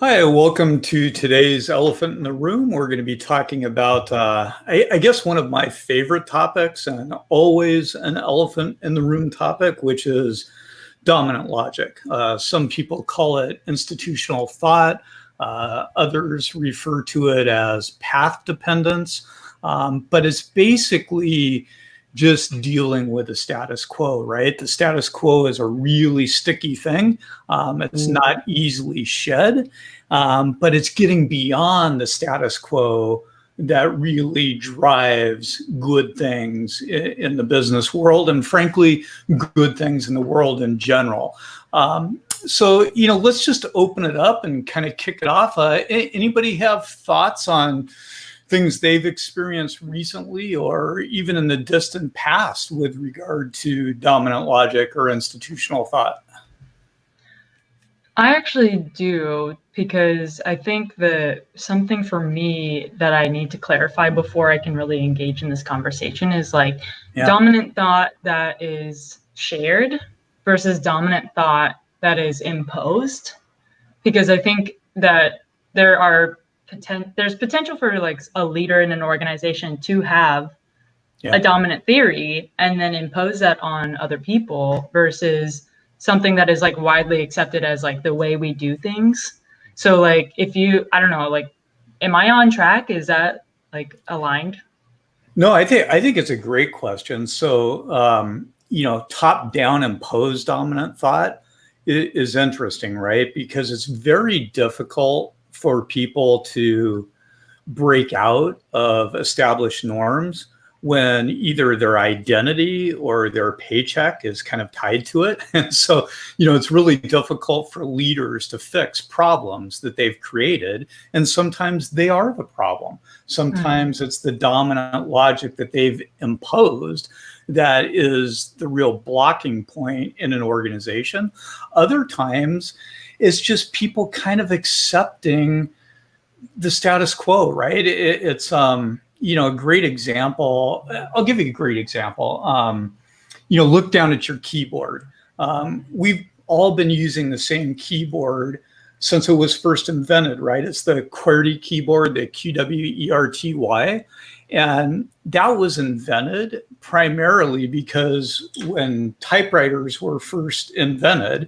Hi, welcome to today's Elephant in the Room. We're going to be talking about, I guess, one of my favorite topics and always an elephant in the room topic, which is dominant logic. Some people call it institutional thought. Others refer to it as path dependence. But it's basically just dealing with the status quo, right? The status quo is a really sticky thing. It's not easily shed, but it's getting beyond the status quo that really drives good things in the business world and frankly, good things in the world in general. So, let's just open it up and kind of kick it off. Anybody have thoughts on things they've experienced recently or even in the distant past with regard to dominant logic or institutional thought? I actually do, because I think that something for me that I need to clarify before I can really engage in this conversation is dominant thought that is shared versus dominant thought that is imposed. Because I think that there's potential for a leader in an organization to have a dominant theory and then impose that on other people versus something that is widely accepted as the way we do things. So if you, I don't know, am I on track? Is that aligned? No, I think it's a great question. So, top-down imposed dominant thought is interesting, right? Because it's very difficult for people to break out of established norms when either their identity or their paycheck is kind of tied to it. And so, it's really difficult for leaders to fix problems that they've created. And sometimes they are the problem. Sometimes it's the dominant logic that they've imposed that is the real blocking point in an organization. Other times it's just people kind of accepting the status quo, right? It's a great example. I'll give you a great example. Look down at your keyboard. We've all been using the same keyboard since it was first invented, right? It's the QWERTY keyboard, the QWERTY. And that was invented primarily because when typewriters were first invented,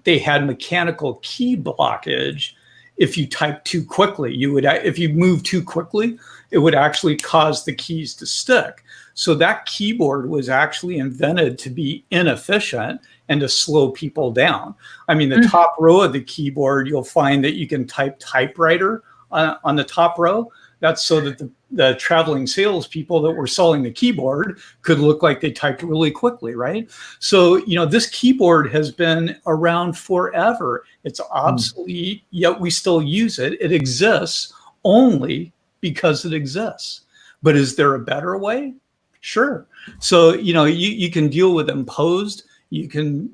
they had mechanical key blockage. If you type too quickly, if you move too quickly, it would actually cause the keys to stick. So that keyboard was actually invented to be inefficient and to slow people down. I mean, the top row of the keyboard, you'll find that you can type typewriter on the top row. That's so that the traveling salespeople that were selling the keyboard could look like they typed really quickly, right? So, this keyboard has been around forever. It's obsolete, yet we still use it. It exists only because it exists. But is there a better way? Sure. So, you can deal with imposed, you can,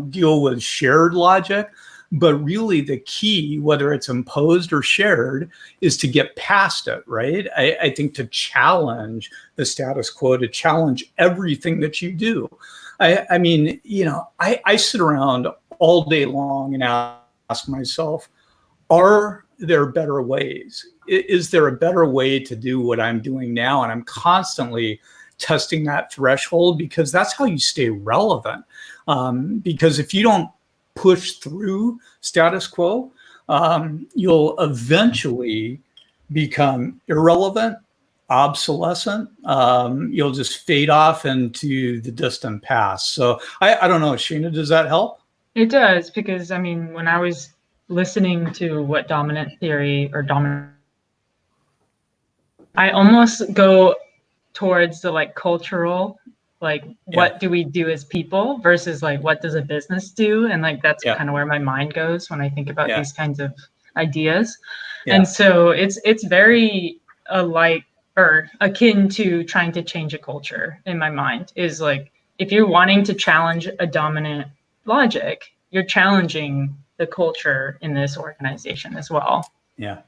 deal with shared logic. But really the key, whether it's imposed or shared, is to get past it, right? I think to challenge the status quo, to challenge everything that you do. I mean, I sit around all day long and ask myself, are there better ways? Is there a better way to do what I'm doing now? And I'm constantly testing that threshold because that's how you stay relevant. Because if you don't push through status quo, you'll eventually become irrelevant, obsolescent. You'll just fade off into the distant past. So I don't know, Shaina, does that help? It does, because I mean, when I was listening to what dominant theory or dominant, I almost go towards the cultural, what do we do as people versus what does a business do? And that's kind of where my mind goes when I think about these kinds of ideas. And so it's very alike or akin to trying to change a culture in my mind is if you're wanting to challenge a dominant logic, you're challenging the culture in this organization as well. I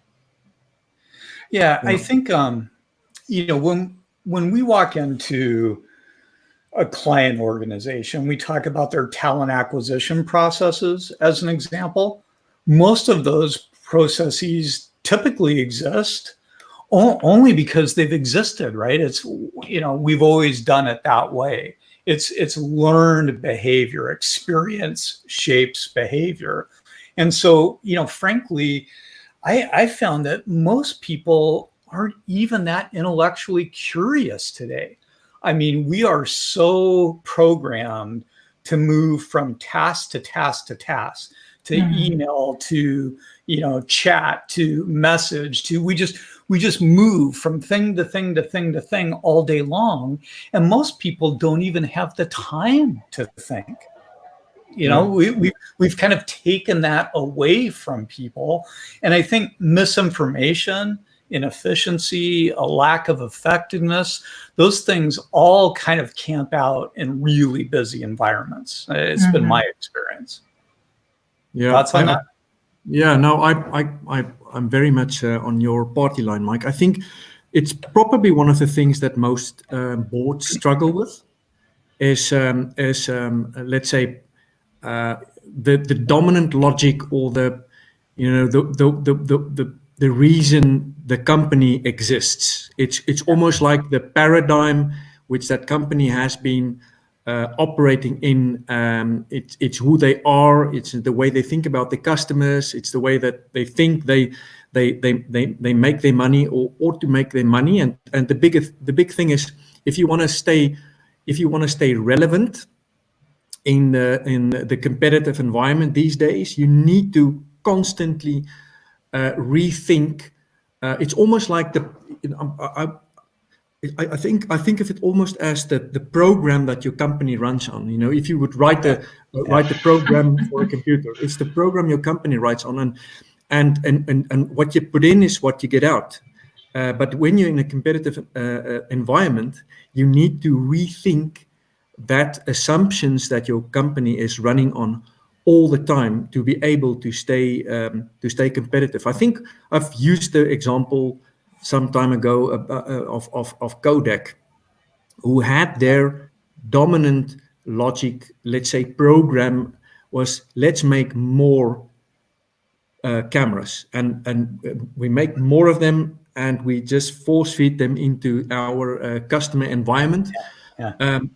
think when we walk into a client organization, we talk about their talent acquisition processes as an example. most of those processes typically exist only because they've existed, right? It's, we've always done it that way. It's learned behavior. Experience shapes behavior. And so, frankly, I found that most people aren't even that intellectually curious today. I mean, we are so programmed to move from task to task to task, to email, to, chat, to message, to we just move from thing to thing to thing to thing all day long. And most people don't even have the time to think. We've kind of taken that away from people. And I think misinformation, inefficiency, a lack of effectiveness, those things all kind of camp out in really busy environments. It's been my experience. Yeah. Thoughts on that? Yeah, no, I'm very much on your party line, Mike. I think it's probably one of the things that most boards struggle with is let's say, the dominant logic, or the reason the company exists. It's almost like the paradigm which that company has been operating in. It's who they are. It's the way they think about the customers. It's the way that they think they make their money, or ought to make their money. And the big thing is, if you want to stay relevant in the competitive environment these days, you need to constantly rethink. It's almost like I think of it almost as the program that your company runs on. If you would write the program for a computer, it's the program your company writes on, and what you put in is what you get out. But when you're in a competitive environment, you need to rethink that assumptions that your company is running on all the time to be able to stay competitive. I think I've used the example some time ago of Kodak, who had their dominant logic, let's say, program was, let's make more cameras, and we make more of them, and we just force feed them into our customer environment.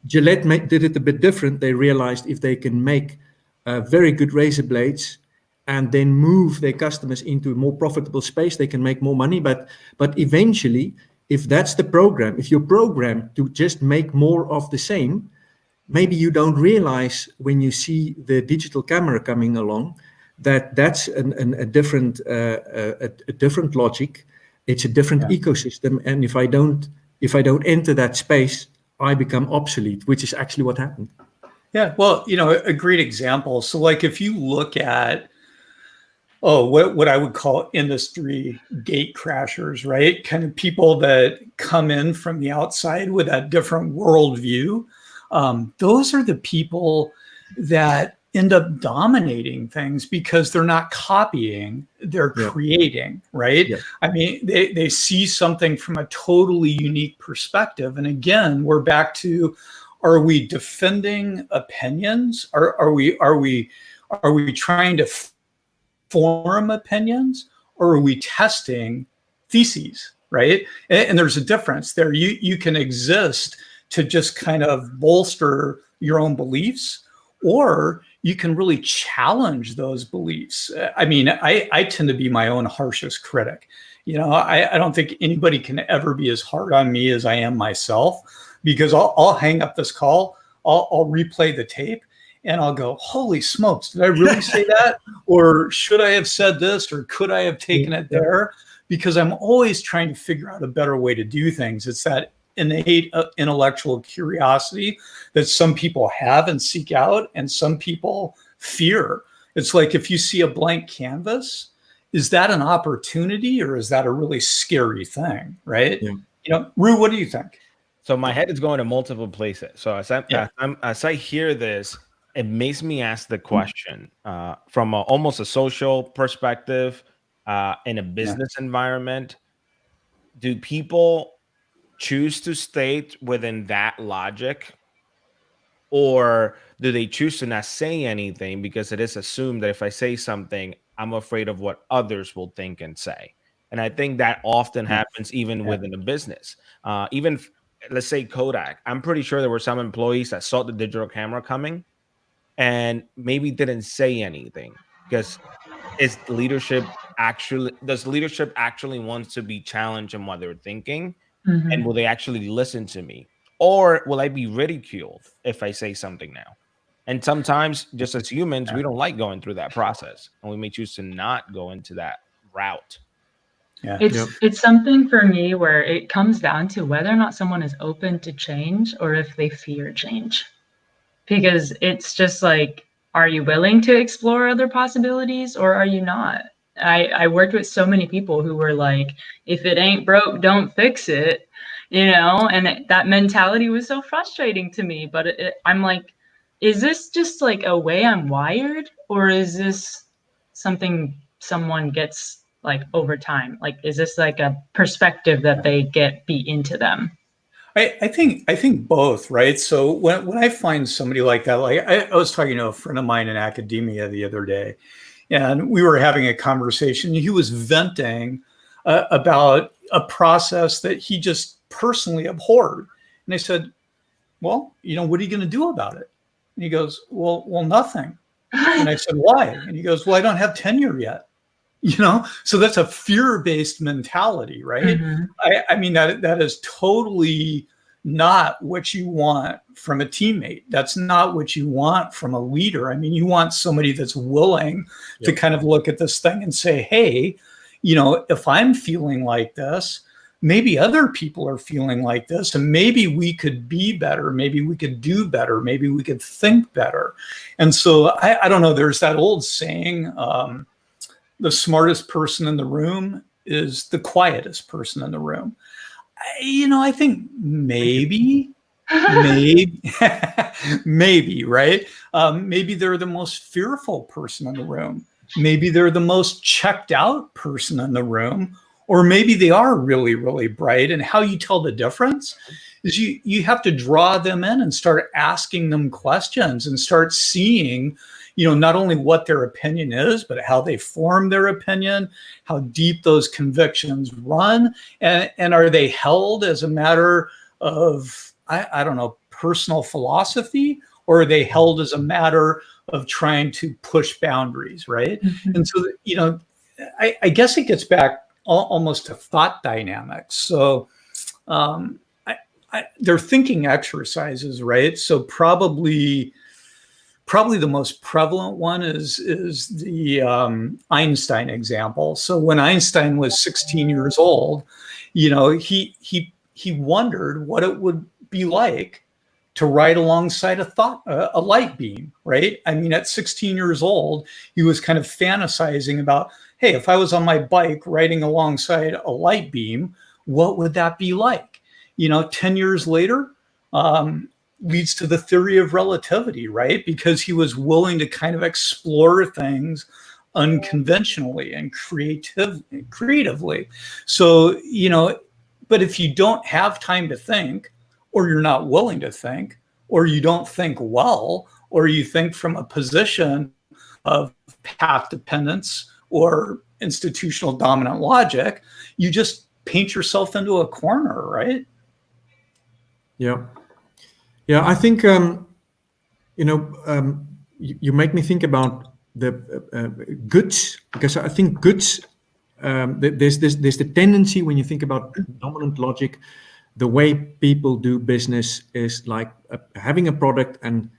Gillette did it a bit different. They realized if they can make very good razor blades and then move their customers into a more profitable space, they can make more money. But eventually, if that's the program, if you're programmed to just make more of the same, maybe you don't realize when you see the digital camera coming along that's a different logic. It's a different ecosystem, and if I don't enter that space, I become obsolete, which is actually what happened. Yeah, well, a great example. So, like, if you look at what I would call industry gate crashers, right? Kind of people that come in from the outside with a different worldview. Those are the people that end up dominating things because they're not copying, they're creating, right? Yeah. I mean, they see something from a totally unique perspective. And again, we're back to, are we defending opinions? Are we trying to form opinions, or are we testing theses, right? And there's a difference there. You can exist to just kind of bolster your own beliefs, or you can really challenge those beliefs. I mean, I tend to be my own harshest critic. I don't think anybody can ever be as hard on me as I am myself, because I'll hang up this call, I'll replay the tape, and I'll go, holy smokes, did I really say that? Or should I have said this? Or could I have taken it there? Because I'm always trying to figure out a better way to do things. It's that innate intellectual curiosity that some people have and seek out, and some people fear. It's like, if you see a blank canvas, is that an opportunity, or is that a really scary thing, right? Rue, what do you think? So my head is going to multiple places. So as I hear this, it makes me ask the question from almost a social perspective in a business environment. Do people choose to stay within that logic, or do they choose to not say anything because it is assumed that if I say something, I'm afraid of what others will think and say. And I think that often happens even within a business. Let's say Kodak. I'm pretty sure there were some employees that saw the digital camera coming and maybe didn't say anything because does leadership actually wants to be challenged in what they're thinking? And will they actually listen to me? Or will I be ridiculed if I say something now? And sometimes, just as humans, we don't like going through that process, and we may choose to not go into that route. Yeah. It's something for me where it comes down to whether or not someone is open to change or if they fear change. Because it's just like, are you willing to explore other possibilities or are you not? I worked with so many people who were like, if it ain't broke, don't fix it, and that mentality was so frustrating to me. But I'm like, is this just like a way I'm wired, or is this something someone gets like over time? Like, is this like a perspective that they be into them? I think both, right? So when I find somebody like that, like I was talking to a friend of mine in academia the other day, and we were having a conversation. He was venting about a process that he just personally abhorred. And I said, well, what are you going to do about it? And he goes, well, nothing. And I said, why? And he goes, well, I don't have tenure yet. So that's a fear-based mentality, right? I mean, that is totally not what you want from a teammate. That's not what you want from a leader. I mean, you want somebody that's willing to kind of look at this thing and say, hey, if I'm feeling like this, maybe other people are feeling like this, and maybe we could be better. Maybe we could do better. Maybe we could think better. And so I don't know, there's that old saying, the smartest person in the room is the quietest person in the room. I think maybe, maybe, right? Maybe they're the most fearful person in the room. Maybe they're the most checked out person in the room, or maybe they are really, really bright. And how you tell the difference is you have to draw them in and start asking them questions and start seeing not only what their opinion is, but how they form their opinion, how deep those convictions run, and are they held as a matter of, I don't know, personal philosophy, or are they held as a matter of trying to push boundaries, right? And so, I guess it gets back almost to thought dynamics. So they're thinking exercises, right? So probably the most prevalent one is the Einstein example. So when Einstein was 16 years old, he wondered what it would be like to ride alongside a light beam, right? I mean, at 16 years old, he was kind of fantasizing about, hey, if I was on my bike riding alongside a light beam, what would that be like? 10 years later, leads to the theory of relativity, right? Because he was willing to kind of explore things unconventionally and creatively. So, but if you don't have time to think, or you're not willing to think, or you don't think well, or you think from a position of path dependence or institutional dominant logic, you just paint yourself into a corner, right? Yeah, I think you make me think about the goods, because I think goods. There's the tendency when you think about dominant logic, the way people do business is like having a product and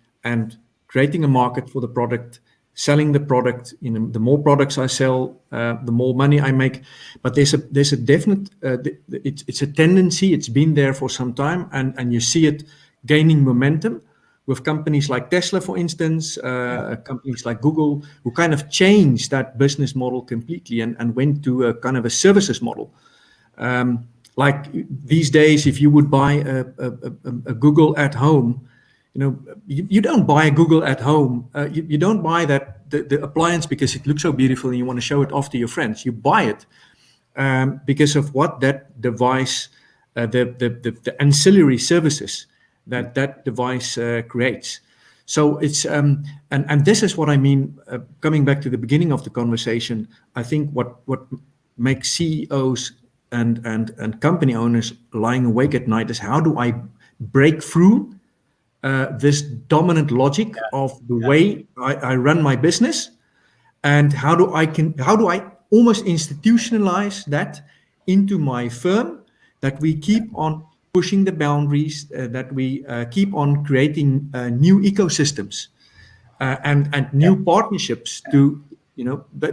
creating a market for the product, selling the product. The more products I sell, the more money I make. But there's a definite it's a tendency. It's been there for some time, and you see it gaining momentum with companies like Tesla, for instance, companies like Google, who kind of changed that business model completely and went to a kind of a services model. Like these days, if you would buy a Google at home, you don't buy a Google at home. You don't buy the appliance because it looks so beautiful and you want to show it off to your friends. You buy it because of what that device, the ancillary services that device creates. So it's and this is what I mean. Coming back to the beginning of the conversation, I think what makes CEOs and company owners lying awake at night is, how do I break through this dominant logic of the way I run my business, and how do I almost institutionalize that into my firm, that we keep on pushing the boundaries, that we keep on creating new ecosystems and new partnerships to,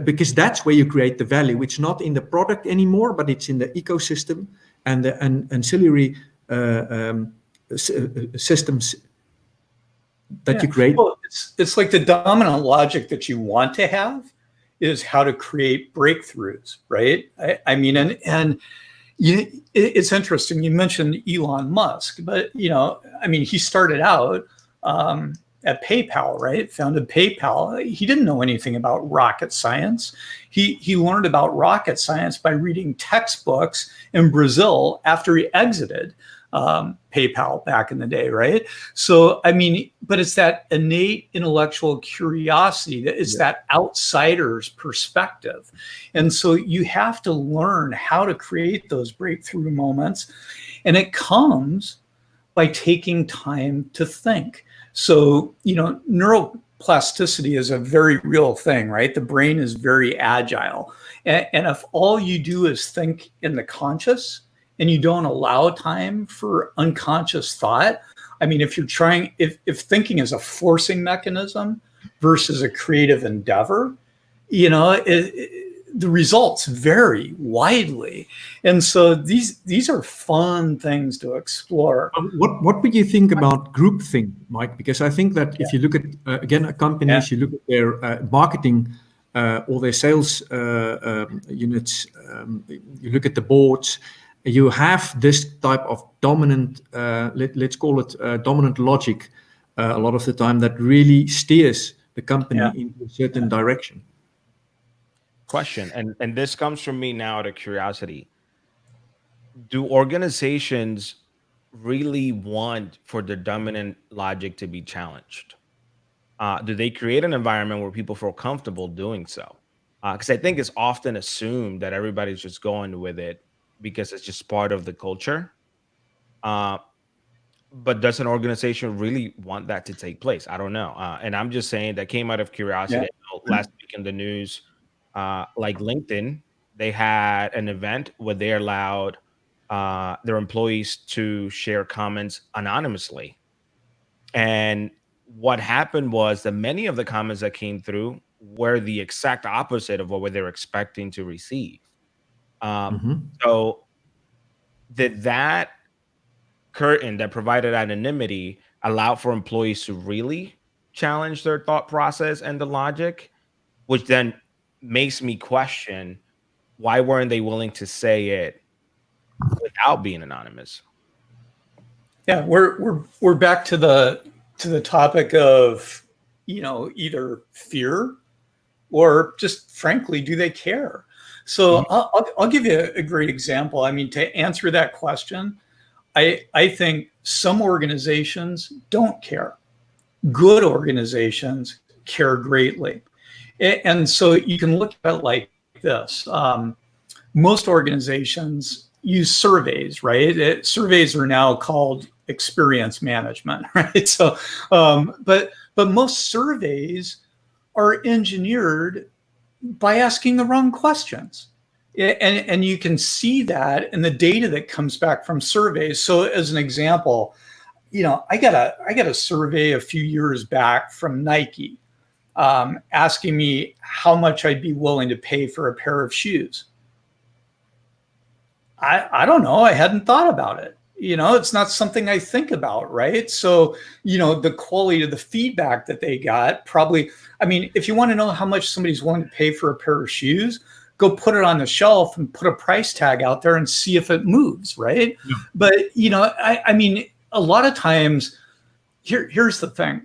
because that's where you create the value. It's not in the product anymore, but it's in the ecosystem and the ancillary systems that you create. Well, it's like the dominant logic that you want to have is how to create breakthroughs, right? I mean, and it's interesting. You mentioned Elon Musk, but I mean, he started out at PayPal, right? Founded PayPal. He didn't know anything about rocket science. He learned about rocket science by reading textbooks in Brazil after he exited PayPal back in the day, right? So, I mean, but it's that innate intellectual curiosity, that it's that outsider's perspective. And so you have to learn how to create those breakthrough moments. And it comes by taking time to think. So, neuroplasticity is a very real thing, right? The brain is very agile. And if all you do is think in the conscious, and you don't allow time for unconscious thought, I mean, if thinking is a forcing mechanism versus a creative endeavor, the results vary widely. And so these are fun things to explore. What would you think about groupthink, Mike? Because I think that if you look at, again, companies, you look at their marketing, all their sales units, you look at the boards, you have this type of dominant, let's call it dominant logic, a lot of the time, that really steers the company into a certain direction. Question, and this comes from me now out of curiosity. Do organizations really want for the dominant logic to be challenged? Do they create an environment where people feel comfortable doing so? Because I think it's often assumed that everybody's just going with it because it's just part of the culture. But does an organization really want that to take place? I don't know. And I'm just saying that came out of curiosity. Last week in the news, like LinkedIn, they had an event where they allowed their employees to share comments anonymously. And what happened was that many of the comments that came through were the exact opposite of what they were expecting to receive. So did that curtain that provided anonymity allow for employees to really challenge their thought process and the logic, which then makes me question, why weren't they willing to say it without being anonymous? Yeah, we're back to the topic of, either fear or just frankly, do they care? So I'll give you a great example. I mean, to answer that question, I think some organizations don't care. Good organizations care greatly. And so you can look at it like this. Most organizations use surveys, right? Surveys are now called experience management, right? So, but most surveys are engineered by asking the wrong questions. And you can see that in the data that comes back from surveys. So as an example, I got a survey a few years back from Nike asking me how much I'd be willing to pay for a pair of shoes. I don't know. I hadn't thought about it. It's not something I think about, right? So, the quality of the feedback that they got probably, I mean, if you want to know how much somebody's willing to pay for a pair of shoes, go put it on the shelf and put a price tag out there and see if it moves, right? Yeah. But, I mean, a lot of times, here's the thing,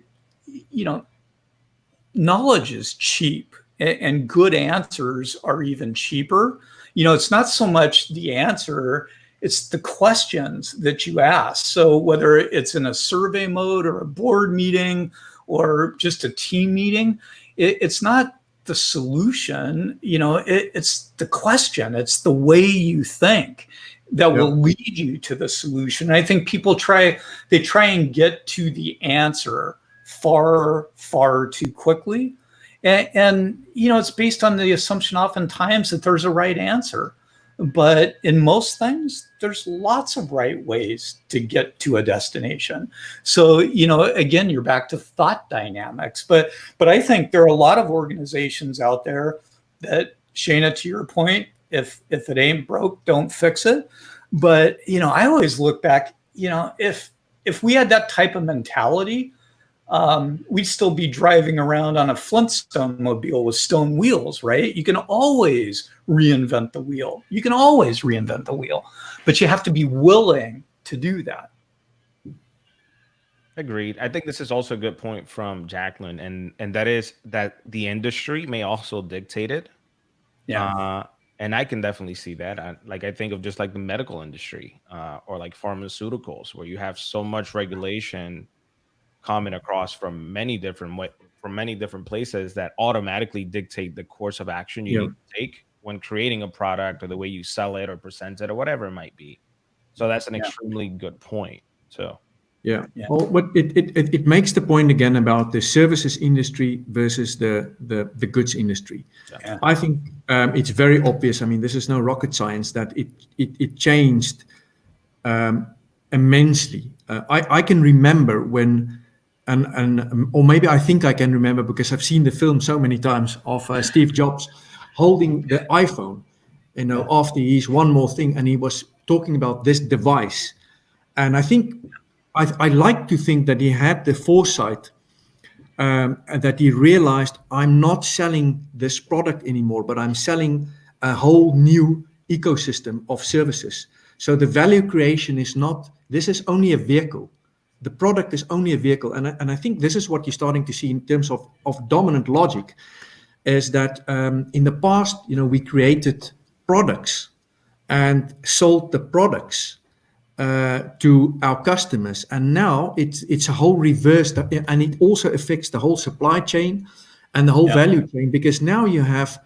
knowledge is cheap and good answers are even cheaper. It's not so much the answer, it's the questions that you ask. So whether it's in a survey mode or a board meeting or just a team meeting, it's not the solution. It's the question. It's the way you think that will lead you to the solution. And I think people try and get to the answer far, far too quickly. And it's based on the assumption oftentimes that there's a right answer. But in most things, there's lots of right ways to get to a destination. So, again, you're back to thought dynamics. But I think there are a lot of organizations out there that, Shaina, to your point, if it ain't broke, don't fix it. But, I always look back, if we had that type of mentality, we'd still be driving around on a Flintstone mobile with stone wheels, right? You can always reinvent the wheel. But you have to be willing to do that. Agreed. I think this is also a good point from Jacqueline, and that is that the industry may also dictate it. Yeah. And I can definitely see that. I think of just like the medical industry or like pharmaceuticals, where you have so much regulation coming across from many different places that automatically dictate the course of action you need to take when creating a product, or the way you sell it or present it or whatever it might be. So that's an extremely good point. So well, but it makes the point again about the services industry versus the goods industry. I think it's very obvious. I mean, this is no rocket science that it changed immensely. I can remember when, or maybe I think I can remember because I've seen the film so many times of Steve Jobs holding the iPhone, after he's one more thing, and he was talking about this device. And I think I like to think that he had the foresight, and that he realized, I'm not selling this product anymore, but I'm selling a whole new ecosystem of services. So the value creation is not, this is only a vehicle. The product is only a vehicle. And I think this is what you're starting to see in terms of dominant logic, is that in the past, we created products and sold the products to our customers. And now it's a whole reverse, and it also affects the whole supply chain and the whole value chain, because now you have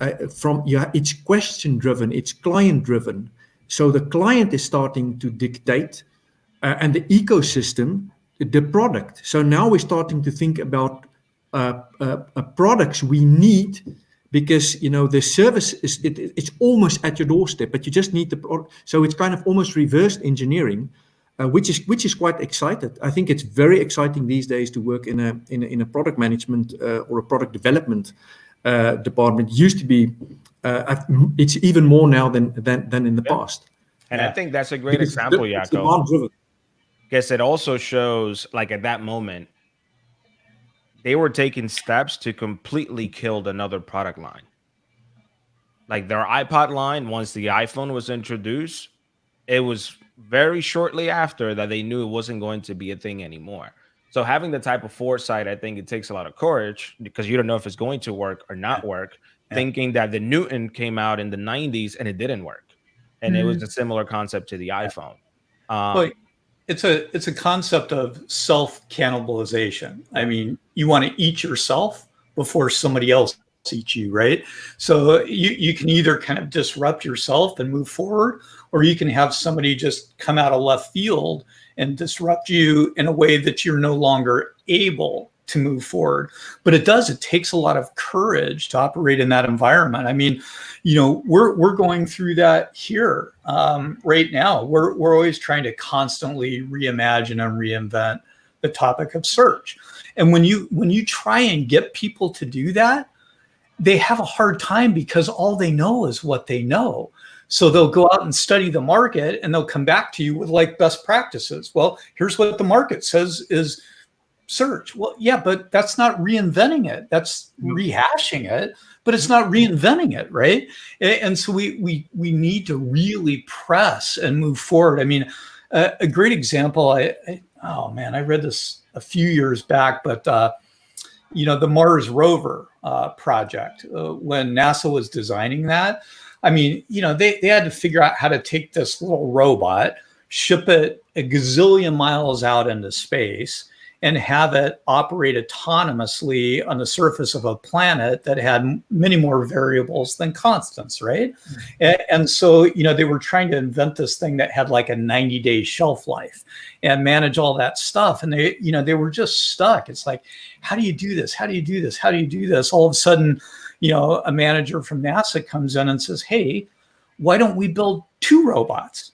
it's question driven, it's client driven. So the client is starting to dictate, and the ecosystem, the product. So now we're starting to think about products we need, because the service it's almost at your doorstep, but you just need the product. So it's kind of almost reverse engineering, which is quite excited. I think it's very exciting these days to work in a product management or a product development department. It used to be, it's even more now than in the past. And I think that's a great example, Jaco, because it also shows, like, at that moment, they were taking steps to completely kill another product line. Like their iPod line, once the iPhone was introduced, it was very shortly after that they knew it wasn't going to be a thing anymore. So having the type of foresight, I think it takes a lot of courage, because you don't know if it's going to work or not work. Thinking that the Newton came out in the 90s and it didn't work. And it was a similar concept to the iPhone. Well, it's a concept of self-cannibalization. I mean, you want to eat yourself before somebody else eats you, right? So you can either kind of disrupt yourself and move forward, or you can have somebody just come out of left field and disrupt you in a way that you're no longer able to move forward. But it takes a lot of courage to operate in that environment. I mean, we're going through that here right now. We're always trying to constantly reimagine and reinvent the topic of search. And when you try and get people to do that, they have a hard time, because all they know is what they know. So they'll go out and study the market, and they'll come back to you with like best practices. Well, here's what the market says is search. Well, yeah, but that's not reinventing it. That's rehashing it, but it's not reinventing it, right? And so we need to really press and move forward. I mean, a great example, I read this a few years back, but the Mars rover project, when NASA was designing that, I mean, they had to figure out how to take this little robot, ship it a gazillion miles out into space, and have it operate autonomously on the surface of a planet that had many more variables than constants, right? And so, they were trying to invent this thing that had like a 90-day shelf life and manage all that stuff. And they were just stuck. It's like, how do you do this? How do you do this? How do you do this? All of a sudden, a manager from NASA comes in and says, hey, why don't we build 2 robots?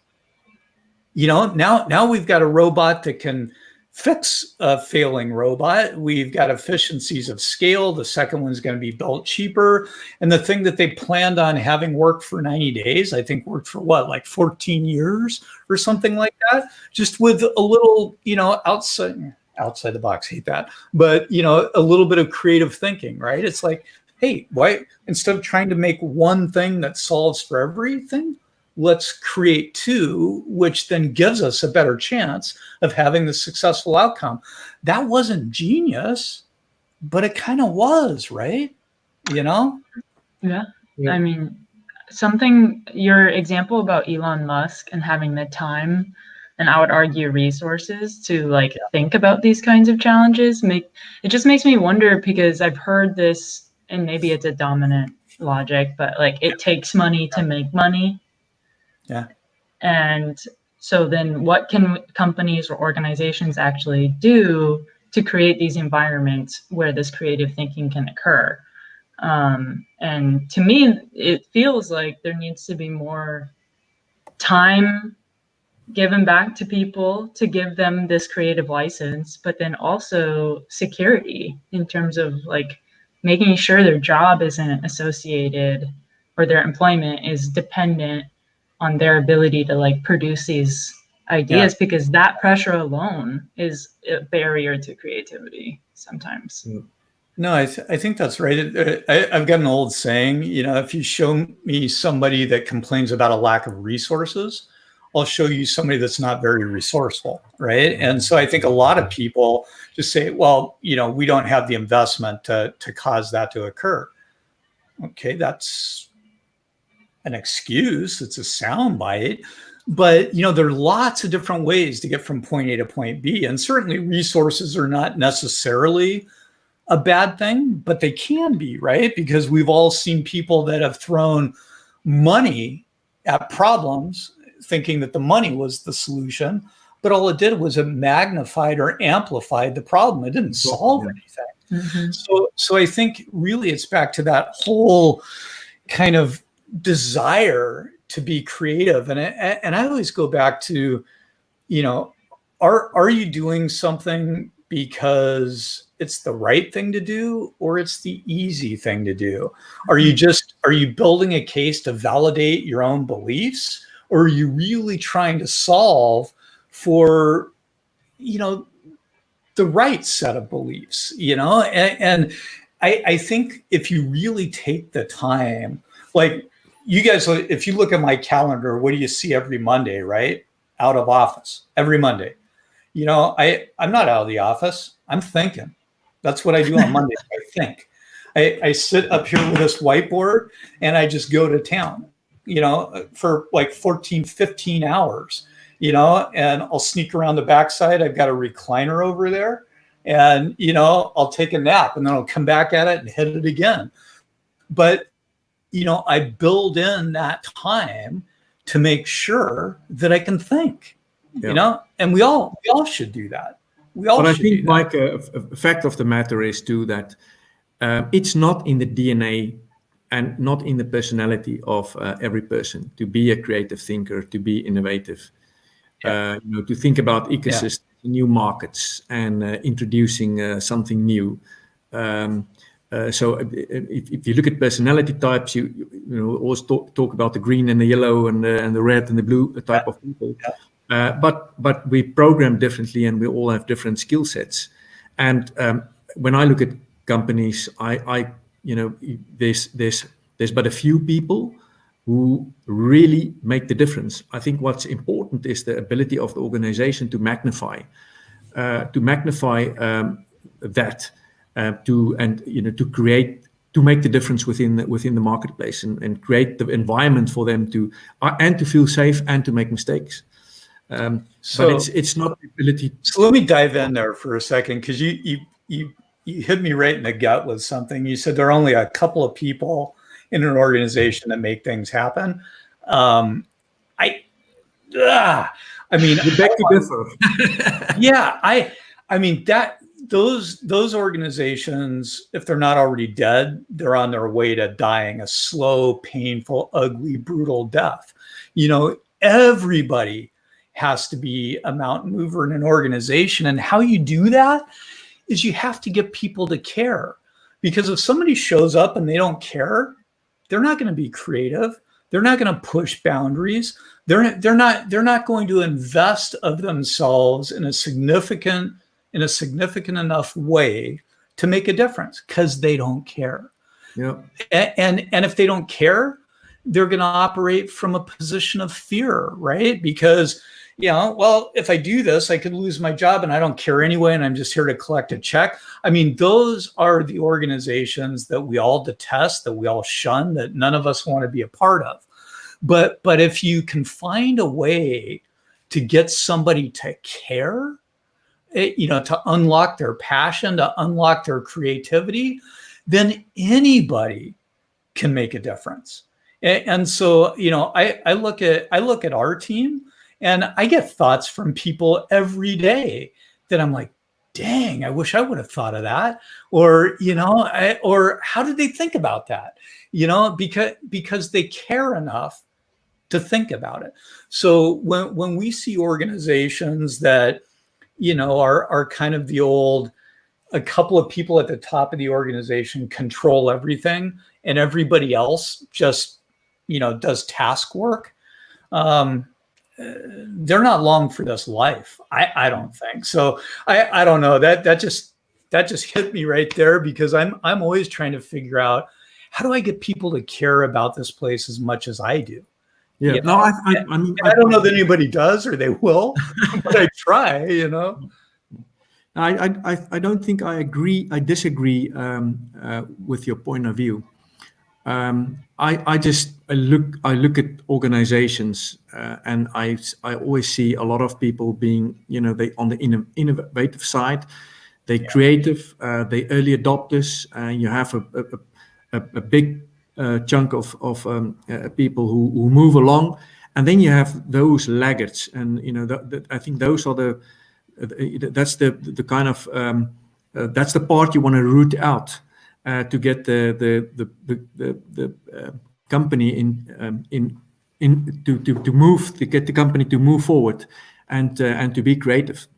Now we've got a robot that can fix a failing robot. We've got efficiencies of scale. The second one's going to be built cheaper. And the thing that they planned on having work for 90 days, I think worked for like 14 years or something like that, just with a little, outside the box, hate that, but, a little bit of creative thinking, right? It's like, hey, why, instead of trying to make one thing that solves for everything, let's create 2, which then gives us a better chance of having the successful outcome. That wasn't genius, but it kind of was, right? Yeah. I mean, your example about Elon Musk and having the time, and I would argue resources to think about these kinds of challenges, it just makes me wonder, because I've heard this, and maybe it's a dominant logic, but it takes money to make money. Yeah. And so then what can companies or organizations actually do to create these environments where this creative thinking can occur? And to me, it feels like there needs to be more time given back to people to give them this creative license, but then also security in terms of making sure their job isn't associated, or their employment is dependent on their ability to produce these ideas, because that pressure alone is a barrier to creativity sometimes. No, I think that's right. I've got an old saying, if you show me somebody that complains about a lack of resources, I'll show you somebody that's not very resourceful, right? And so I think a lot of people just say, well, we don't have the investment to cause that to occur. Okay, that's an excuse. It's a soundbite. But, there are lots of different ways to get from point A to point B. And certainly resources are not necessarily a bad thing, but they can be, right? Because we've all seen people that have thrown money at problems thinking that the money was the solution, but all it did was it magnified or amplified the problem. It didn't solve anything. Mm-hmm. So I think really it's back to that whole kind of desire to be creative. And I always go back to, are you doing something because it's the right thing to do, or it's the easy thing to do? Are you building a case to validate your own beliefs, or are you really trying to solve for, the right set of beliefs, and I think if you really take the time, you guys, if you look at my calendar, what do you see every Monday, right? Out of office every Monday. I'm not out of the office. I'm thinking. That's what I do on Monday. I think. I sit up here with this whiteboard and I just go to town, for 14, 15 hours, and I'll sneak around the backside. I've got a recliner over there, and, I'll take a nap and then I'll come back at it and hit it again. But, I build in that time to make sure that I can think, and we all should do that. But I think, Mike, a fact of the matter is too that it's not in the DNA and not in the personality of every person to be a creative thinker, to be innovative, to think about ecosystems, new markets, and introducing something new. So if you look at personality types, you always talk about the green and the yellow and the red and the blue type of people. But we program differently, and we all have different skill sets. And when I look at companies, there's but a few people who really make the difference. I think what's important is the ability of the organization to magnify that, to create, to make the difference within the marketplace, and create the environment for them to feel safe and to make mistakes. But it's not the ability. So let me dive in there for a second, because you hit me right in the gut with something. You said there are only a couple of people in an organization that make things happen. I mean, you beg to differ. Yeah, I mean that those organizations, if they're not already dead, they're on their way to dying a slow, painful, ugly, brutal death. You know, everybody has to be a mountain mover in an organization, and how you do that is you have to get people to care. Because if somebody shows up and they don't care, they're not going to be creative. They're not going to push boundaries. They're not going to invest of themselves in a significant enough way to make a difference, because they don't care. Yeah. And if they don't care, they're going to operate from a position of fear, right? Because, you know, well, if I do this, I could lose my job and I don't care anyway, and I'm just here to collect a check. I mean, those are the organizations that we all detest, that we all shun, that none of us want to be a part of. But if you can find a way to get somebody to care, you know, to unlock their passion, to unlock their creativity, then anybody can make a difference. And so, you know, I look at our team, and I get thoughts from people every day that I'm like, dang, I wish I would have thought of that. Or, you know, or how did they think about that? You know, because they care enough to think about it. So when we see organizations that, you know, are kind of the old, a couple of people at the top of the organization control everything, and everybody else just, you know, does task work, they're not long for this life. I don't think so. I don't know, that just hit me right there, because I'm always trying to figure out, how do I get people to care about this place as much as I do? Yeah. You No, know? I mean, I don't know that anybody does, or they will, but I try, you know. I don't think I disagree with your point of view. I look at organizations, and I always see a lot of people being, you know, they on the innovative side, they creative, they early adopters, and you have a big chunk of people who move along, and then you have those laggards, and you know, I think those are that's the kind of that's the part you want to root out to get the company to move, to get the company to move forward, and to be creative.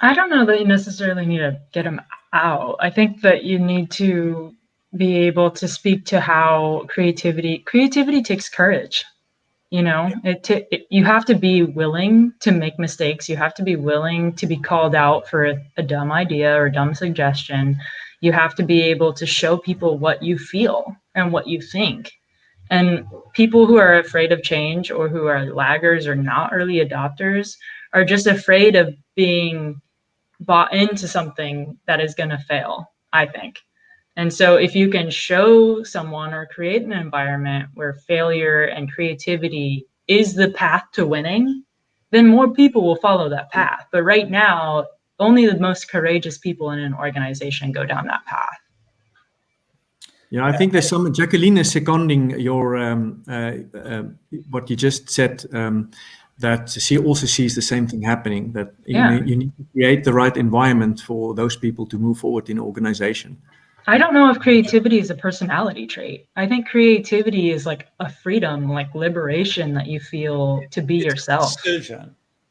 I don't know that you necessarily need to get them out. I think that you need to be able to speak to how creativity takes courage. You know, you have to be willing to make mistakes. You have to be willing to be called out for a dumb idea or a dumb suggestion. You have to be able to show people what you feel and what you think. And people who are afraid of change, or who are laggers or not early adopters, are just afraid of being bought into something that is going to fail, I think. And so if you can show someone or create an environment where failure and creativity is the path to winning, then more people will follow that path. But right now, only the most courageous people in an organization go down that path. Yeah, I think there's some, Jacqueline is seconding your what you just said, that she also sees the same thing happening, that you need to create the right environment for those people to move forward in an organization. I don't know if creativity is a personality trait. I think creativity is like a freedom, like liberation that you feel to be yourself.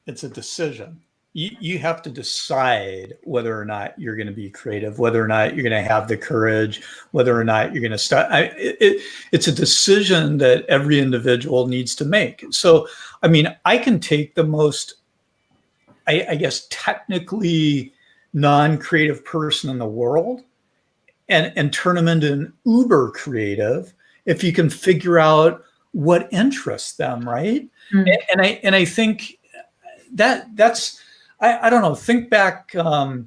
It's a decision. You have to decide whether or not you're going to be creative, whether or not you're going to have the courage, whether or not you're going to start. It's a decision that every individual needs to make. So, I mean, I can take the most, I guess, technically non-creative person in the world and turn them into an uber creative if you can figure out what interests them, right? Mm-hmm. And I think that's I don't know. Think back about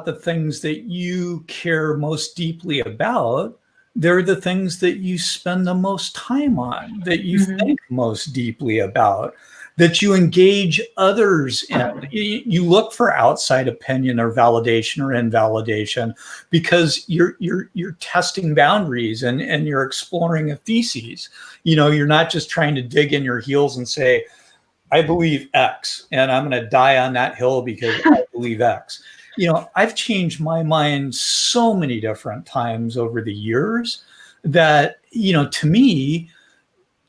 the things that you care most deeply about. They're the things that you spend the most time on, that you think most deeply about. that you engage others in. You look for outside opinion or validation or invalidation because you're testing boundaries and you're exploring a thesis. You're not just trying to dig in your heels and say, I believe X, and I'm going to die on that hill because I believe X. I've changed my mind so many different times over the years that, to me,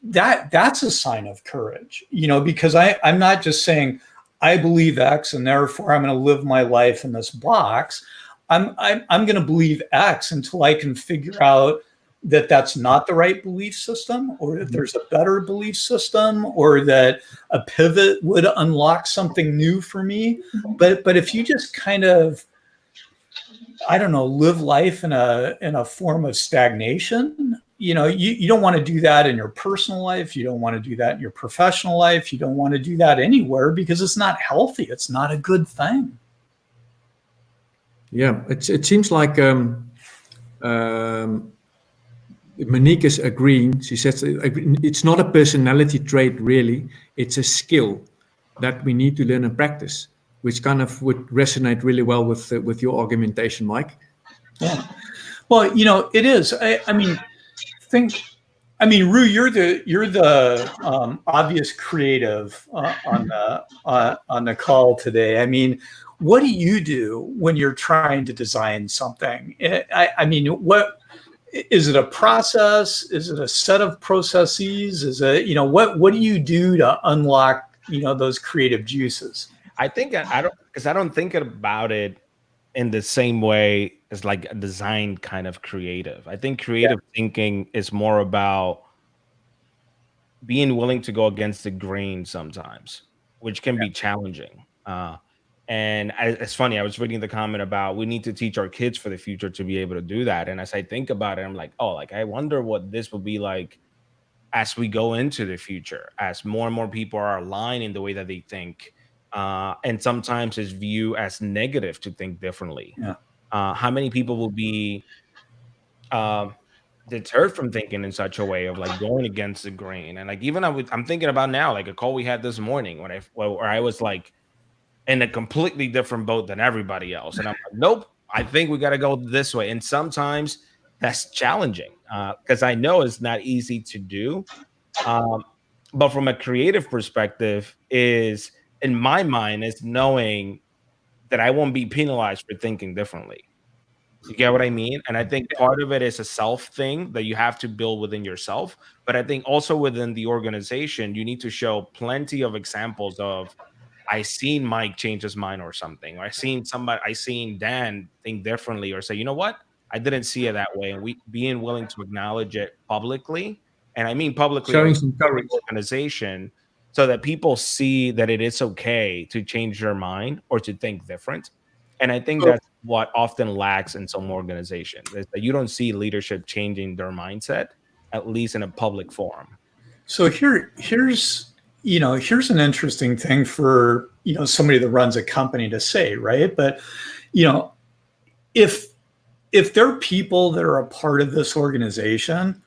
that's a sign of courage, because I'm not just saying I believe X and therefore I'm going to live my life in this box. I'm going to believe X until I can figure out that that's not the right belief system, or that there's a better belief system, or that a pivot would unlock something new for me. But if you just kind of, I don't know, live life in a form of stagnation, you don't want to do that in your personal life. You don't want to do that in your professional life. You don't want to do that anywhere because it's not healthy. It's not a good thing. Yeah, it seems like Monique is agreeing. She says it's not a personality trait, really. It's a skill that we need to learn and practice, which kind of would resonate really well with your argumentation, Mike. Yeah. Well, it is. Roo, you're the obvious creative on the call today. What do you do when you're trying to design something? What is it? A process? Is it a set of processes? Is it what do you do to unlock those creative juices? I think I don't think about it in the same way as like a design kind of creative. I think creative thinking is more about being willing to go against the grain sometimes, which can be challenging. And it's funny, I was reading the comment about we need to teach our kids for the future to be able to do that. And as I think about it, I'm like, I wonder what this will be like as we go into the future, as more and more people are aligned in the way that they think. And sometimes it's viewed as negative to think differently. Yeah. How many people will be deterred from thinking in such a way of like going against the grain? And like, even I'm thinking about now, like a call we had this morning where I was like in a completely different boat than everybody else. And I'm like, nope, I think we got to go this way. And sometimes that's challenging because I know it's not easy to do. But from a creative perspective is, in my mind, is knowing that I won't be penalized for thinking differently. You get what I mean? And I think part of it is a self thing that you have to build within yourself. But I think also within the organization, you need to show plenty of examples of, I seen Mike change his mind or something, or I seen Dan think differently, or say, you know what? I didn't see it that way. And we being willing to acknowledge it publicly. And I mean publicly, showing some courage, organization, so that people see that it is okay to change their mind or to think different. And I think that's what often lacks in some organizations, is that you don't see leadership changing their mindset, at least in a public forum. So here's an interesting thing for, somebody that runs a company to say, right? But, if there are people that are a part of this organization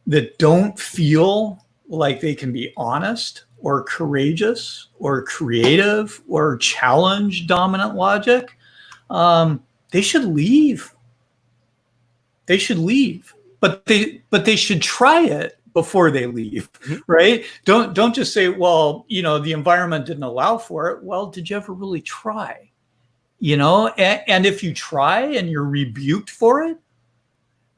that don't feel like they can be honest or courageous or creative or challenge dominant logic, they should leave. They should leave, but they should try it before they leave, right? Don't just say, well, the environment didn't allow for it. Well, did you ever really try? And if you try and you're rebuked for it,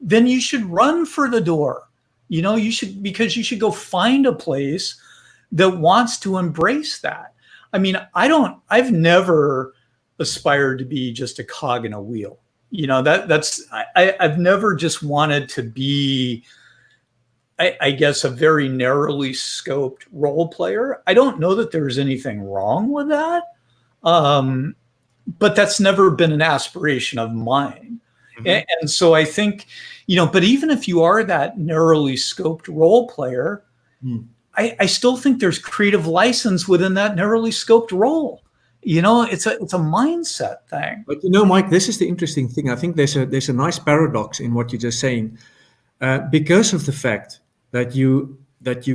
then you should run for the door. Because you should go find a place that wants to embrace that. I've never aspired to be just a cog in a wheel. I've never just wanted to be, I guess, a very narrowly scoped role player. I don't know that there's anything wrong with that. But that's never been an aspiration of mine. Mm-hmm. And so I think, but even if you are that narrowly scoped role player, I still think there's creative license within that narrowly scoped role. It's a mindset thing. But Mike, this is the interesting thing. I think there's a nice paradox in what you're just saying, because of the fact that you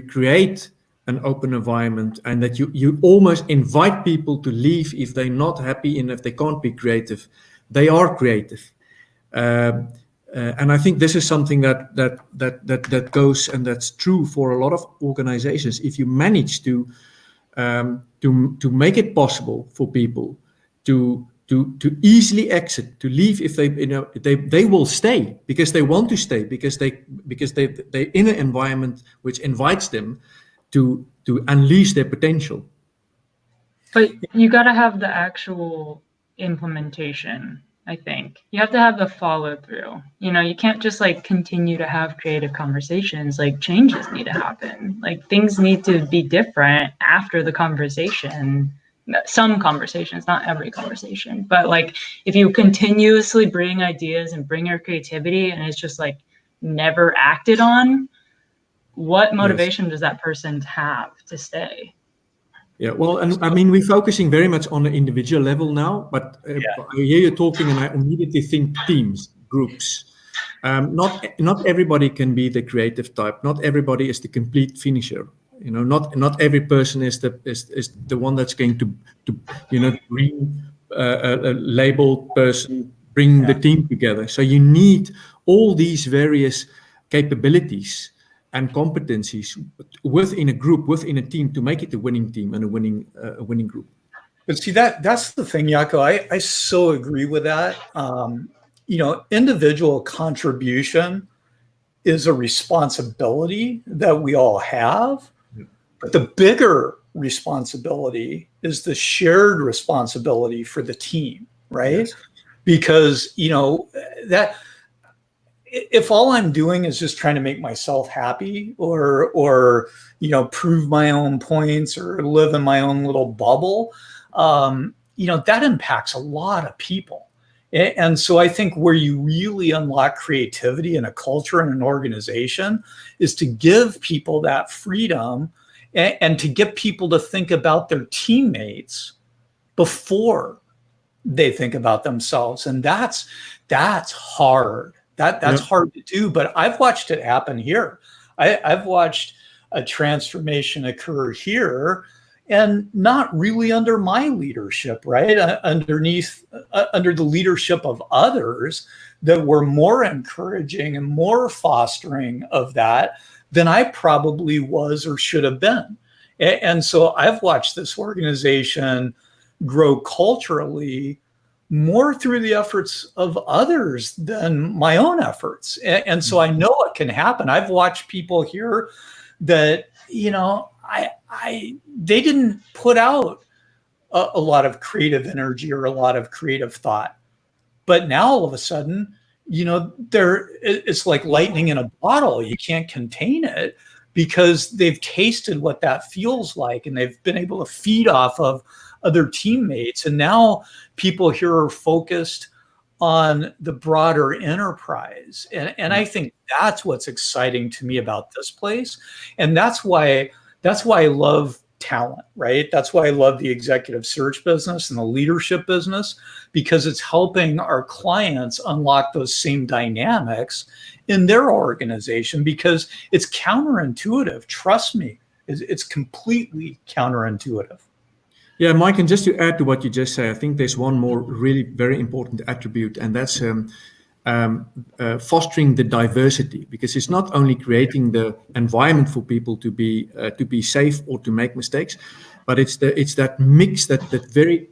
create an open environment, and that you almost invite people to leave if they're not happy and if they can't be creative. They are creative. And I think this is something that goes, and that's true for a lot of organizations. If you manage to make it possible for people to easily exit, to leave, if they will stay because they want to stay, because they're in an environment which invites them to unleash their potential. But you got to have the actual implementation. I think you have to have the follow through. You can't just like continue to have creative conversations. Like changes need to happen. Like things need to be different after the conversation. Some conversations, not every conversation, but like if you continuously bring ideas and bring your creativity and it's just like never acted on, what motivation does that person have to stay? Yeah, well, and I mean, we're focusing very much on the individual level now, but I hear you talking and I immediately think teams, groups. Not everybody can be the creative type. Not everybody is the complete finisher. Not every person is the one that's going to bring a labeled person, bring the team together. So you need all these various capabilities and competencies within a group, within a team, to make it a winning team and a winning group. But see, that's the thing, Jaco. I so agree with that. Individual contribution is a responsibility that we all have, but the bigger responsibility is the shared responsibility for the team, right? Yes. Because that. If all I'm doing is just trying to make myself happy or prove my own points or live in my own little bubble, that impacts a lot of people. And so I think where you really unlock creativity in a culture and an organization is to give people that freedom and to get people to think about their teammates before they think about themselves. And that's hard. That's hard to do, but I've watched it happen here. I've watched a transformation occur here, and not really under my leadership, right? Under the leadership of others that were more encouraging and more fostering of that than I probably was or should have been. And so I've watched this organization grow culturally more through the efforts of others than my own efforts. And so I know it can happen. I've watched people here that, they didn't put out a lot of creative energy or a lot of creative thought. But now all of a sudden, it's like lightning in a bottle. You can't contain it because they've tasted what that feels like and they've been able to feed off of other teammates. And now people here are focused on the broader enterprise. And I think that's what's exciting to me about this place. And that's why I love talent, right? That's why I love the executive search business and the leadership business, because it's helping our clients unlock those same dynamics in their organization, because it's counterintuitive. Trust me, it's completely counterintuitive. Yeah, Mike, and just to add to what you just said, I think there's one more really very important attribute, and that's fostering the diversity, because it's not only creating the environment for people to be safe or to make mistakes, but it's that mix, that very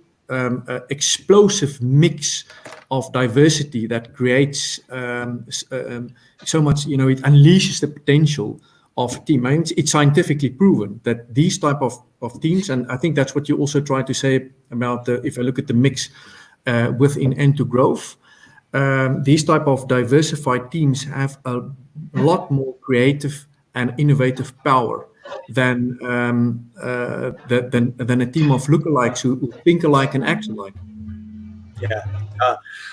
explosive mix of diversity that creates so much. It unleashes the potential of a team. I mean, it's scientifically proven that these type of teams, and I think that's what you also try to say about if I look at the mix within End2 Growth, these type of diversified teams have a lot more creative and innovative power than a team of lookalikes who think alike and act alike. Yeah,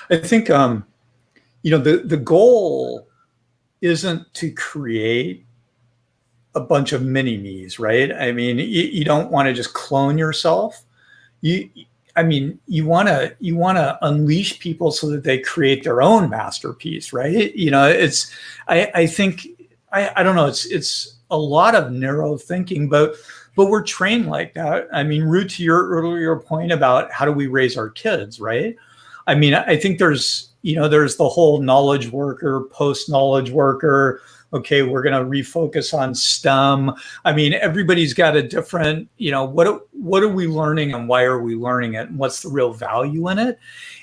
I think the goal isn't to create a bunch of mini-me's, right? I mean, you don't want to just clone yourself. You want to unleash people so that they create their own masterpiece, right? I think I don't know. a lot of narrow thinking, but we're trained like that. I mean, Root, to your earlier point about how do we raise our kids, right? I mean, I think there's the whole knowledge worker, post-knowledge worker. Okay, we're going to refocus on STEM. I mean, everybody's got a different, what are we learning and why are we learning it? And what's the real value in it?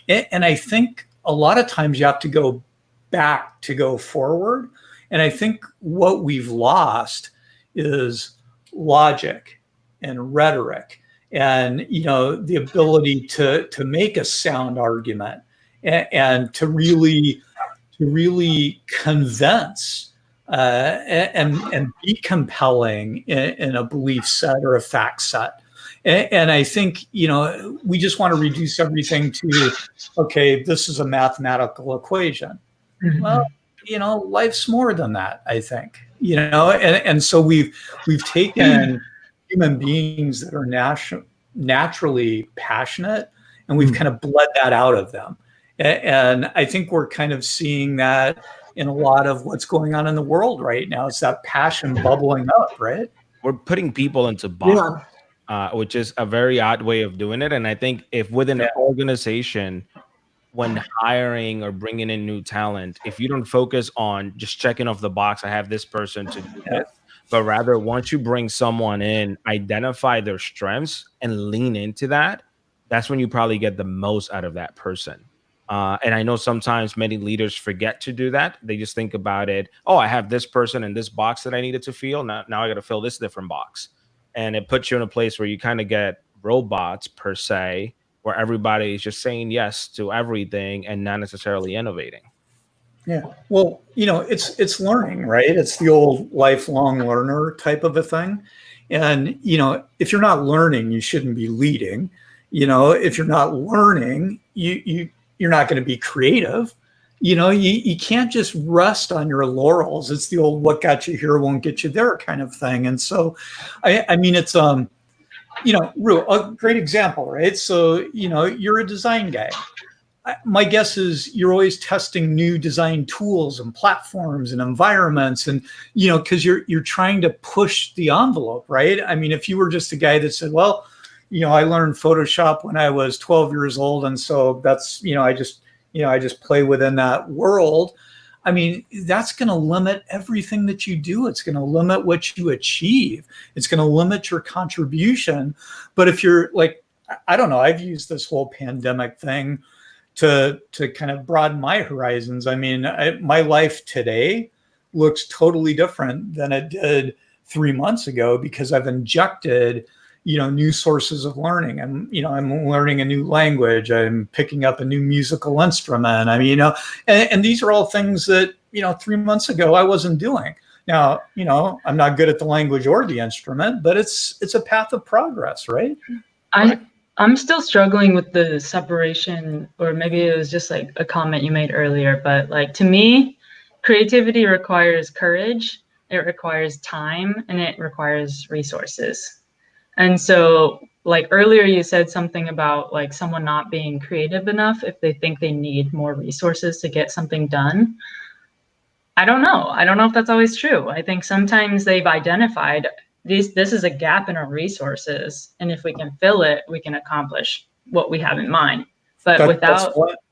And I think a lot of times you have to go back to go forward. And I think what we've lost is logic and rhetoric and, the ability to make a sound argument and to really convince and be compelling in a belief set or a fact set. And I think, we just want to reduce everything to, okay, this is a mathematical equation. Mm-hmm. Well, life's more than that, I think, and so we've taken human beings that are naturally passionate and we've kind of bled that out of them. And I think we're kind of seeing that in a lot of what's going on in the world right now. It's that passion bubbling up, right? We're putting people into boxes, which is a very odd way of doing it. And I think if within an organization, when hiring or bringing in new talent, if you don't focus on just checking off the box, I have this person to do this, but rather once you bring someone in, identify their strengths and lean into that, that's when you probably get the most out of that person. And I know sometimes many leaders forget to do that. They just think about it. Oh, I have this person in this box that I needed to fill. Now I got to fill this different box. And it puts you in a place where you kind of get robots per se, where everybody is just saying yes to everything and not necessarily innovating. Yeah. Well, it's learning, right? It's the old lifelong learner type of a thing. And, if you're not learning, you shouldn't be leading. If you're not learning, you're not going to be creative. You can't just rest on your laurels. It's the old what got you here won't get you there kind of thing. And so, I mean, it's, a great example, right? So, you're a design guy. My guess is you're always testing new design tools and platforms and environments and, because you're trying to push the envelope, right? I mean, if you were just a guy that said, well, I learned Photoshop when I was 12 years old. And so that's, I just play within that world. I mean, that's going to limit everything that you do. It's going to limit what you achieve. It's going to limit your contribution. But if you're like, I don't know, I've used this whole pandemic thing to kind of broaden my horizons. I mean, my life today looks totally different than it did 3 months ago because I've injected new sources of learning. I'm learning a new language. I'm picking up a new musical instrument. I mean, and these are all things that, 3 months ago I wasn't doing. Now, I'm not good at the language or the instrument, but it's a path of progress, right? I'm still struggling with the separation, or maybe it was just like a comment you made earlier, but like to me, creativity requires courage, it requires time, and it requires resources. And so like earlier you said something about like someone not being creative enough if they think they need more resources to get something done. I don't know if that's always true. I think sometimes they've identified this is a gap in our resources, and if we can fill it, we can accomplish what we have in mind. But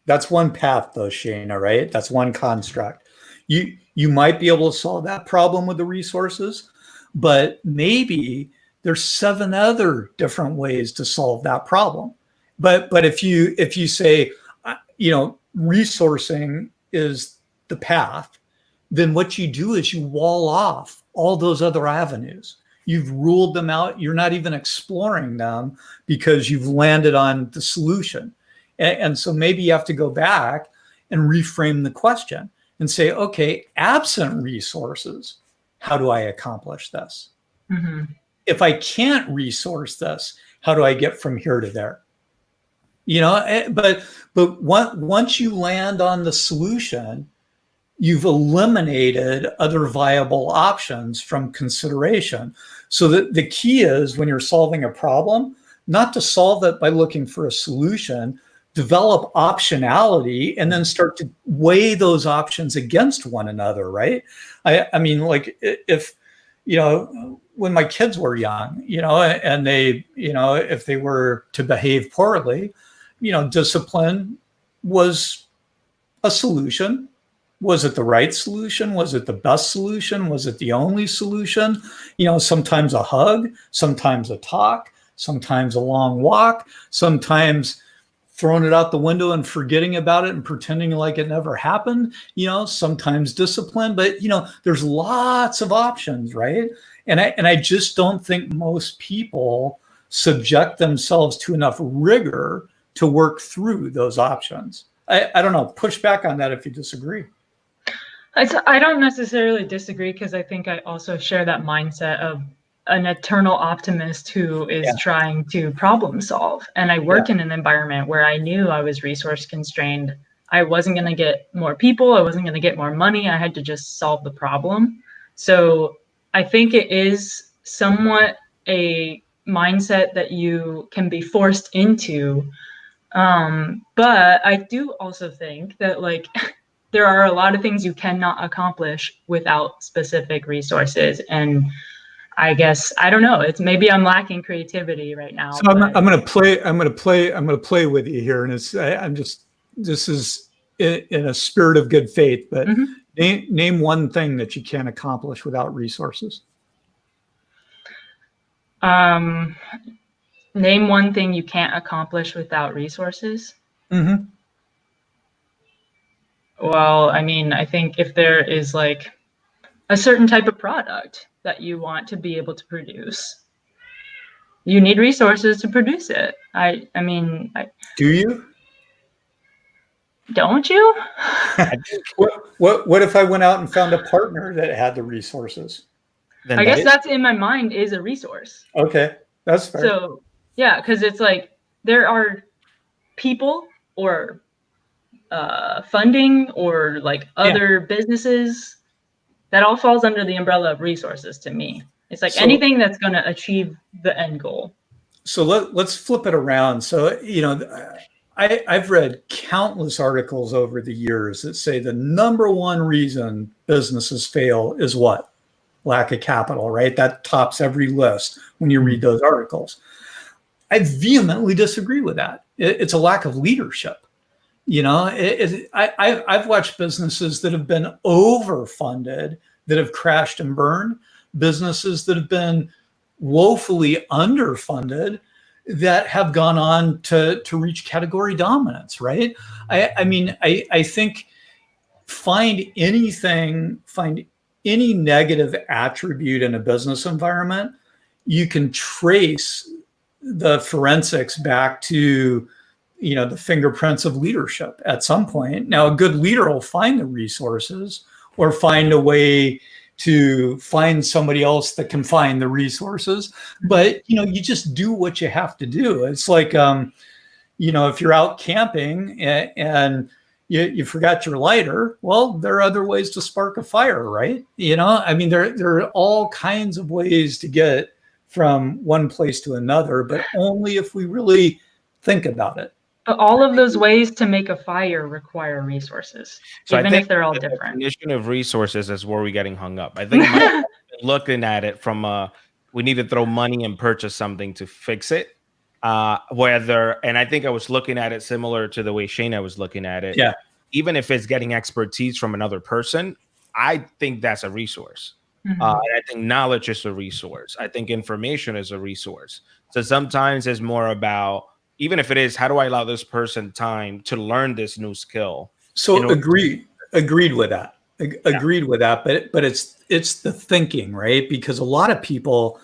that's one path though, Shaina, right? That's one construct. You might be able to solve that problem with the resources, but maybe there's 7 other different ways to solve that problem. But if you say, resourcing is the path, then what you do is you wall off all those other avenues. You've ruled them out. You're not even exploring them because you've landed on the solution. And so maybe you have to go back and reframe the question and say, okay, absent resources, how do I accomplish this? Mm-hmm. If I can't resource this, how do I get from here to there? But once you land on the solution, you've eliminated other viable options from consideration. So the key is when you're solving a problem, not to solve it by looking for a solution, develop optionality and then start to weigh those options against one another, right? I mean, like if when my kids were young, and they, if they were to behave poorly, discipline was a solution. Was it the right solution? Was it the best solution? Was it the only solution? Sometimes a hug, sometimes a talk, sometimes a long walk, sometimes throwing it out the window and forgetting about it and pretending like it never happened, sometimes discipline, but there's lots of options, right? And I just don't think most people subject themselves to enough rigor to work through those options. I don't know, push back on that if you disagree. I don't necessarily disagree, because I think I also share that mindset of an eternal optimist who is trying to problem solve. And I work in an environment where I knew I was resource constrained. I wasn't going to get more people. I wasn't going to get more money. I had to just solve the problem. So I think it is somewhat a mindset that you can be forced into. But I do also think that there are a lot of things you cannot accomplish without specific resources. And I guess, I don't know, it's maybe I'm lacking creativity right now. So I'm going to play with you here. And this is in a spirit of good faith, but name one thing that you can't accomplish without resources. Name one thing you can't accomplish without resources. Mm-hmm. Well, I mean, I think if there is a certain type of product that you want to be able to produce, you need resources to produce it. I mean, do you? Don't you? What if I went out and found a partner that had the resources? Then I guess that's in my mind is a resource. Okay, that's fair. So yeah, because it's there are people or funding or other businesses that all falls under the umbrella of resources to me. It's anything that's going to achieve the end goal. So let's flip it around. So, I've read countless articles over the years that say the number one reason businesses fail is what? Lack of capital, right? That tops every list when you read those articles. I vehemently disagree with that. It's a lack of leadership. I've watched businesses that have been overfunded, that have crashed and burned, businesses that have been woefully underfunded, that have gone on to reach category dominance, right? I think find any negative attribute in a business environment, you can trace the forensics back to the fingerprints of leadership at some point. Now, a good leader will find the resources or find a way to find somebody else that can find the resources. But, you just do what you have to do. It's if you're out camping and you forgot your lighter, well, there are other ways to spark a fire, right? There are all kinds of ways to get from one place to another, but only if we really think about it. All of those ways to make a fire require resources, so even if they're all different. The definition of resources is where we're getting hung up. I think looking at it from we need to throw money and purchase something to fix it. And I think I was looking at it similar to the way Shaina was looking at it. Yeah. Even if it's getting expertise from another person, I think that's a resource. And I think knowledge is a resource. I think information is a resource. So sometimes it's more about, even if it is, how do I allow this person time to learn this new skill? So agreed with that. Agreed with that. But it's the thinking, right? Because a lot of people,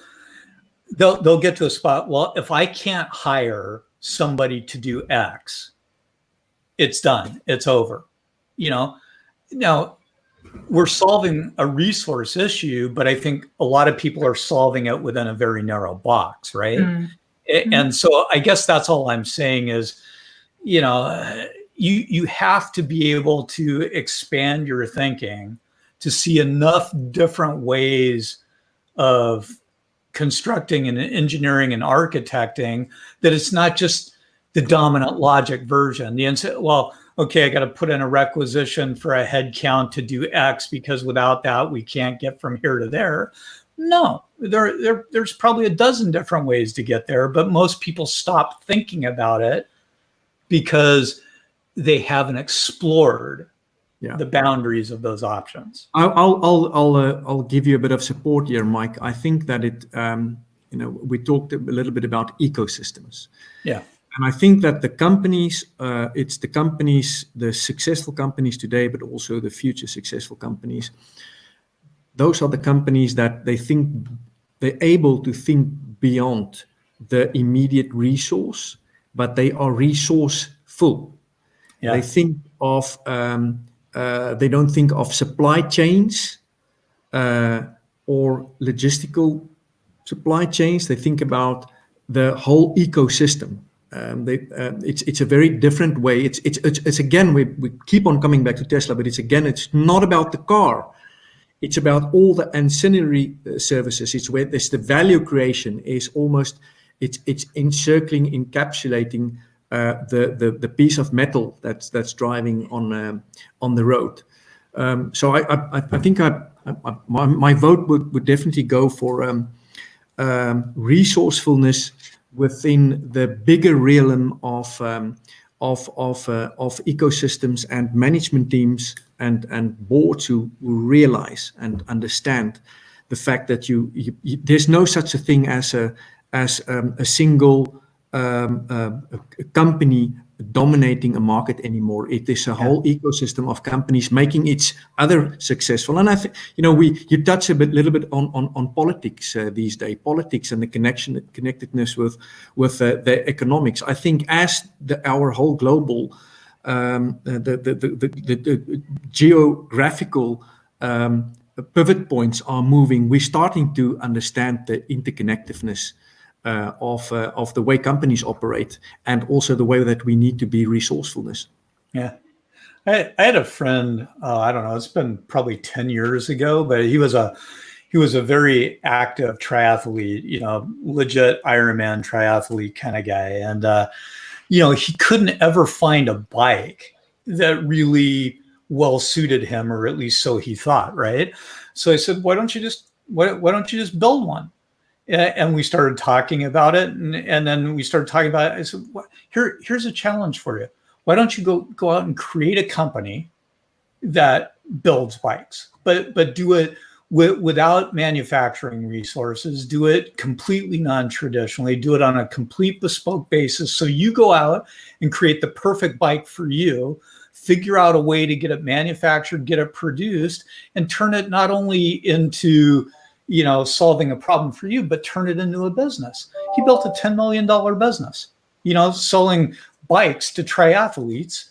they'll get to a spot. Well, if I can't hire somebody to do X, it's done. It's over. Now we're solving a resource issue, but I think a lot of people are solving it within a very narrow box, right? And so I guess that's all I'm saying is, you have to be able to expand your thinking to see enough different ways of constructing and engineering and architecting that it's not just the dominant logic version. I got to put in a requisition for a head count to do X because without that, we can't get from here to there. No, there's probably a dozen different ways to get there, but most people stop thinking about it because they haven't explored the boundaries of those options. I'll give you a bit of support here, Mike. I think that we talked a little bit about ecosystems. Yeah. And I think that the companies, the successful companies today, but also the future successful companies, those are the companies that they're able to think beyond the immediate resource, but they are resourceful. Yeah. They think of, they don't think of supply chains or logistical supply chains. They think about the whole ecosystem. It's a very different way. It's again, we keep on coming back to Tesla, but it's not about the car. It's about all the ancillary services. It's where there's the value creation is almost, it's encircling, encapsulating the piece of metal that's driving on the road. So I think my vote would definitely go for resourcefulness within the bigger realm of ecosystems and management teams and boards who realize and understand the fact that there's no such a thing as a single company dominating a market anymore. It is a whole ecosystem of companies making each other successful. And I think you touch little bit on politics these days, politics and the connectedness with the economics. I think as our whole global the geographical pivot points are moving, we're starting to understand the interconnectedness of the way companies operate, and also the way that we need to be resourcefulness. Yeah, I had a friend. I don't know. It's been probably 10 years ago, but he was a very active triathlete. Legit Ironman triathlete kind of guy, and he couldn't ever find a bike that really well suited him, or at least so he thought. Right. So I said, why don't you just build one? And we started talking about it, and then we started talking about it. I said, here's a challenge for you. Why don't you go out and create a company that builds bikes, but do it without manufacturing resources, do it completely non-traditionally, do it on a complete bespoke basis. So you go out and create the perfect bike for you, figure out a way to get it manufactured, get it produced, and turn it not only into solving a problem for you, but turn it into a business. He built a $10 million business, selling bikes to triathletes,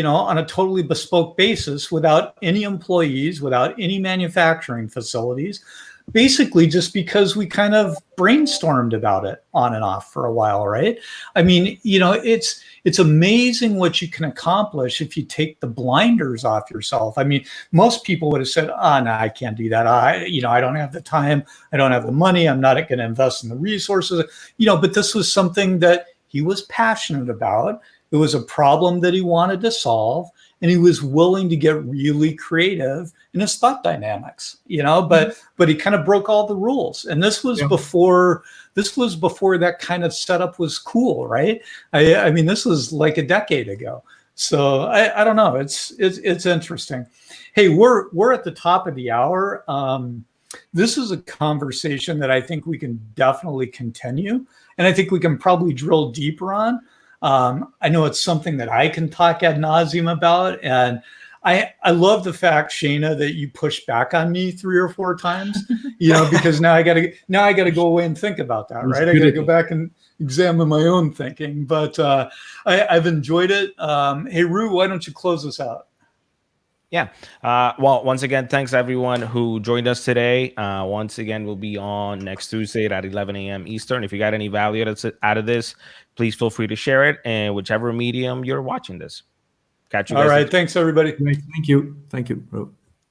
on a totally bespoke basis, without any employees, without any manufacturing facilities, basically just because we kind of brainstormed about it on and off for a while, right? I mean, it's amazing what you can accomplish if you take the blinders off yourself. I mean, most people would have said, no, I can't do that. I don't have the time. I don't have the money. I'm not going to invest in the resources, but this was something that he was passionate about. It was a problem that he wanted to solve, and he was willing to get really creative in his thought dynamics, but he kind of broke all the rules. And this was before that kind of setup was cool, right? I mean, this was like a decade ago. So I don't know. It's interesting. Hey, we're at the top of the hour. This is a conversation that I think we can definitely continue, and I think we can probably drill deeper on. I know it's something that I can talk ad nauseum about, and I love the fact, Shaina, that you pushed back on me 3 or 4 times, because now I got to go away and think about that, right? I got to go back and examine my own thinking, but I've enjoyed it. Hey, Rue, why don't you close us out? Yeah. Well, once again, thanks everyone who joined us today. Once again, we'll be on next Tuesday at 11 a.m. Eastern. If you got any value out of this, please feel free to share it, and whichever medium you're watching this. Catch you guys. All right. Thanks, everybody. Thank you. Thank you, bro.